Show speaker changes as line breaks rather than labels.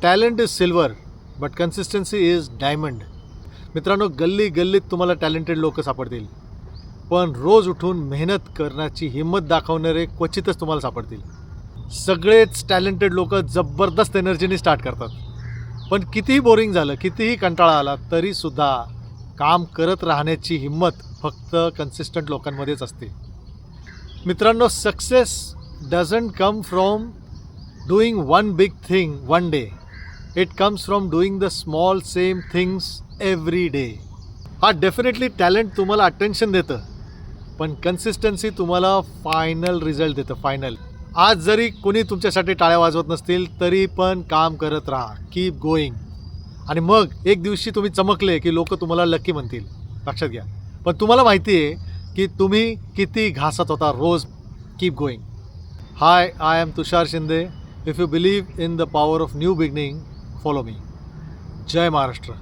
Talent is silver but consistency is diamond. मित्रांनो, गल्ली गल्लीत तुम्हाला टॅलेंटेड लोक सापडतील, पण रोज उठून मेहनत करण्याची हिंमत दाखवणारे क्वचितच तुम्हाला सापडतील. सगळेच टॅलेंटेड लोक जबरदस्त एनर्जीने स्टार्ट करतात, पण कितीही बोरिंग झालं, कितीही कंटाळा आला तरीसुद्धा काम करत राहण्याची हिंमत फक्त कन्सिस्टंट लोकांमध्येच असते. मित्रांनो, success doesn't come from doing one big thing one day. It comes from doing the small same things every day. हा डेफिनेटली टॅलेंट तुम्हाला अटेन्शन देतं, पण कन्सिस्टन्सी तुम्हाला फायनल रिझल्ट देतं. फायनल. आज जरी कोणी तुमच्यासाठी टाळ्या वाजवत नसतील तरी पण काम करत राहा. Keep going. आणि मग एक दिवशी तुम्ही चमकले की लोक तुम्हाला लकी म्हणतील. लक्षात घ्या. पण तुम्हाला माहिती आहे की तुम्ही किती घासत होता रोज. Keep going. Hi, I am Tushar Shinde. If you believe in the power of new beginning, follow me. जय महाराष्ट्र.